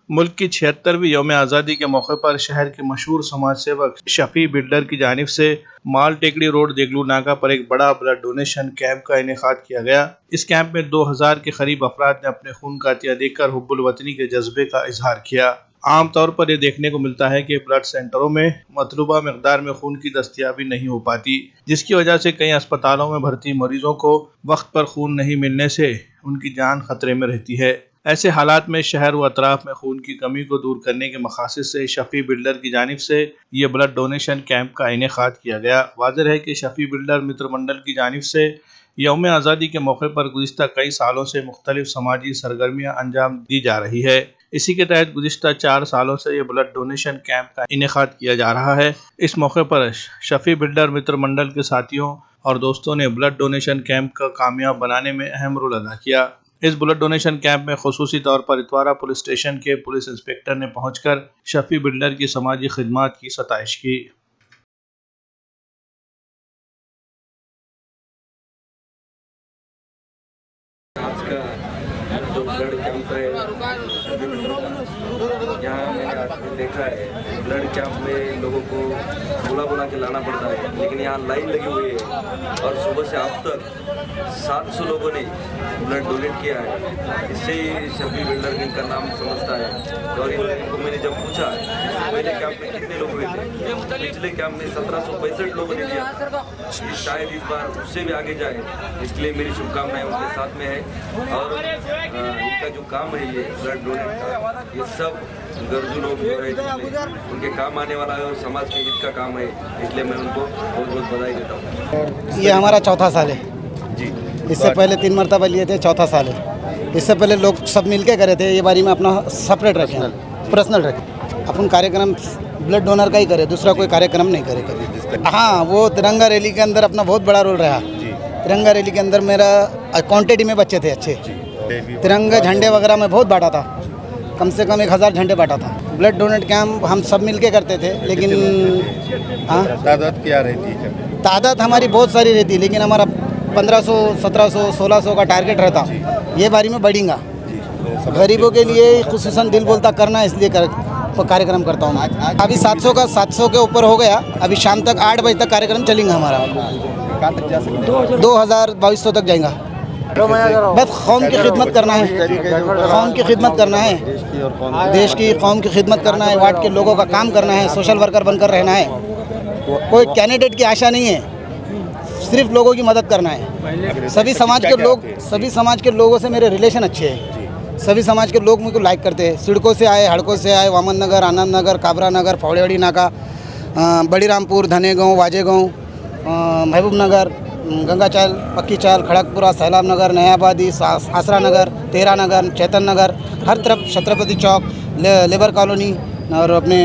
मुल्क की 76वीं यौम आज़ादी के मौके पर शहर के मशहूर समाज सेवक शफी बिल्डर की जानिब से माल टेकड़ी रोड देगलू नाका पर एक बड़ा ब्लड डोनेशन कैंप का इनेकाद किया गया। इस कैंप में 2000 के करीब अफराद ने अपने खून का अतिया देकर हुब्बुल वतनी के जज्बे का इजहार किया। आमतौर पर यह देखने को मिलता है कि ब्लड सेंटरों में मतलूबा मकदार में खून की दस्तयाबी नहीं हो पाती, जिसकी वजह से कई अस्पतालों में भर्ती मरीजों को वक्त पर खून नहीं मिलने से उनकी जान खतरे में रहती है। ऐसे हालात में शहर व अतराफ में खून की कमी को दूर करने के मकसद से शफी बिल्डर की जानिब से ये ब्लड डोनेशन कैंप का इनेकाद किया गया। वाज़ेह है कि शफी बिल्डर मित्र मंडल की जानिब से यौम आज़ादी के मौके पर गुज़िश्ता कई सालों से मुख्तलिफ समाजी सरगर्मियाँ अंजाम दी जा रही है। इसी के तहत गुज़िश्ता 4 सालों से ये ब्लड डोनेशन कैंप का इनेकाद किया जा रहा है। इस मौके पर शफी बिल्डर मित्र मंडल के साथियों और दोस्तों ने ब्लड डोनेशन कैंप का कामयाब बनाने में अहम रोल अदा किया। इस ब्लड डोनेशन कैंप में खुसूसी तौर पर इतवारा पुलिस स्टेशन के पुलिस इंस्पेक्टर ने पहुंचकर शफी बिल्डर की समाजी खिदमत की सताइश की। आज का जो ब्लड कैंप है यहाँ मैंने आज देखा है, ब्लड कैंप में लोगों को बुला के लाना पड़ता है, लेकिन यहाँ लाइन लगी हुई है और सुबह से अब तक 700 लोगों ने ब्लड डोनेट किया है। इससे ही शफी बिल्डर इनका नाम समझता है। और इनको मैंने जब पूछा पहले कैंप में कितने लोग हुए थे, पिछले कैंप में 1765 लोगों ने दिया, शायद इस बार उससे भी आगे जाए, इसलिए मेरी शुभकामनाएं उनके साथ में है। और इनका जो काम है ये ब्लड डोनेट का, ये सब गर्जू लोग जो है उनके काम आने वाला है और समाज के हित का काम है, इसलिए मैं उनको बहुत बहुत बधाई देता हूँ। ये हमारा चौथा साल है जी। इससे पहले 3 मरतबा लिए थे, चौथा साल है। इससे पहले लोग सब मिल के करे थे, ये बारी में अपना सेपरेट रखे, पर्सनल रखे। अपन कार्यक्रम ब्लड डोनर का ही करे, दूसरा कोई कार्यक्रम नहीं करे कभी। हाँ, वो तिरंगा रैली के अंदर अपना बहुत बड़ा रोल रहा। तिरंगा रैली के अंदर मेरा क्वांटिटी में बच्चे थे अच्छे, तिरंगा झंडे वगैरह में बहुत बांटा था, कम से कम 1000 झंडे बांटा था। ब्लड डोनेट कैंप हम सब मिलके करते थे, लेकिन हाँ, तादाद क्या रहती है? तादाद हमारी बहुत सारी रहती है, लेकिन हमारा 1500, 1700, 1600 का टारगेट रहता। ये बारी में बढ़ेगा। गरीबों के लिए खुसूसन दिल बोलता करना, इसलिए कार्यक्रम करता हूँ। अभी 700 के ऊपर हो गया। अभी शाम तक 8 बजे तक कार्यक्रम चलेंगे हमारा। 2200 तक जाएगा। बस कौम की खिदमत करना है, कौम की खिदमत करना है, देश की कौम की खिदमत करना है, वार्ड के लोगों का काम करना है, सोशल वर्कर बनकर रहना है। कोई कैंडिडेट की आशा नहीं है, सिर्फ लोगों की मदद करना है। सभी समाज के लोगों से मेरे रिलेशन अच्छे हैं। सभी समाज के लोग मुझको लाइक करते हैं। सिडको से आए, हड़कों से आए, वामन नगर, आनंद नगर, काबरा नगर, फौड़ेवाड़ी नाका, बड़ी रामपुर, धने गाँव, वाजे गाँव, महबूब नगर, गंगा चाल, पक्की चाल, खड़गपुरा, सैलाब नगर, नयाबादी, आसरा नगर, तेरा नगर, चैतन नगर, हर तरफ, छत्रपति चौक, लेबर कॉलोनी और अपने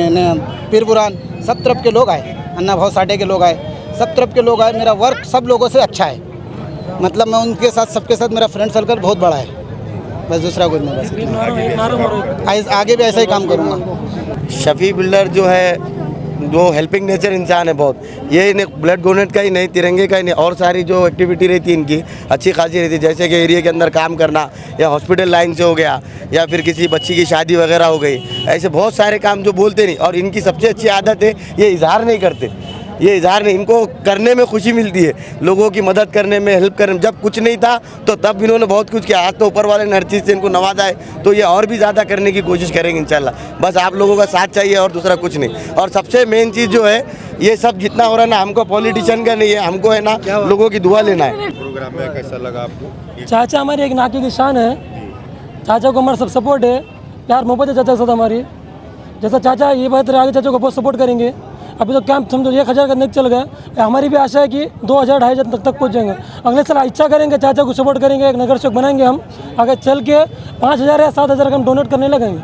पीरपुरान, सब तरफ के लोग आए। अन्ना भाव साठे के लोग आए, सब तरफ के लोग आए। मेरा वर्क सब लोगों से अच्छा है, मतलब मैं उनके साथ, सबके साथ मेरा फ्रेंड सर्कल बहुत बड़ा है। बस दूसरा कुछ नहीं, बस आगे भी ऐसा ही काम करूँगा। शफी बिल्डर जो है वो हेल्पिंग नेचर इंसान है बहुत। ये इन्हें ब्लड डोनेट का ही नहीं, तिरंगे का ही नहीं, और सारी जो एक्टिविटी रहती है इनकी अच्छी खासी रहती है। जैसे कि एरिया के अंदर काम करना, या हॉस्पिटल लाइन से हो गया, या फिर किसी बच्ची की शादी वगैरह हो गई, ऐसे बहुत सारे काम जो बोलते नहीं। और इनकी सबसे अच्छी आदत है ये इजहार नहीं करते। ये इजहार नहीं, इनको करने में खुशी मिलती है, लोगों की मदद करने में, हेल्प करने में। जब कुछ नहीं था तो तब इन्होंने बहुत कुछ किया। आज तो ऊपर वाले ने हर चीज़ से इनको नवाजा है, तो ये और भी ज़्यादा करने की कोशिश करेंगे इंशाल्लाह। बस आप लोगों का साथ चाहिए और दूसरा कुछ नहीं। और सबसे मेन चीज़ जो है, ये सब जितना हो रहा है ना, हमको पॉलिटिशियन का नहीं है, हमको है ना लोगों की दुआ लेना है। प्रोग्राम में कैसा लगा आपको? चाचा हमारे एक नाके की शान है। चाचा को हमारा सब सपोर्ट है, प्यार मोहब्बत है चाचा के साथ हमारी। जैसा चाचा ये बात आगे चाचा को बहुत सपोर्ट करेंगे। अभी तो कैंप समझो 1000 का नेक चल गया। हमारी भी आशा है कि 2000, 2500 तक पहुँच जाएंगे। अगले साल इच्छा करेंगे, चाचा को सपोर्ट करेंगे, एक नगर चौक बनाएंगे हम। आगे चल के 5000 या 7000 का हम डोनेट करने लगेंगे।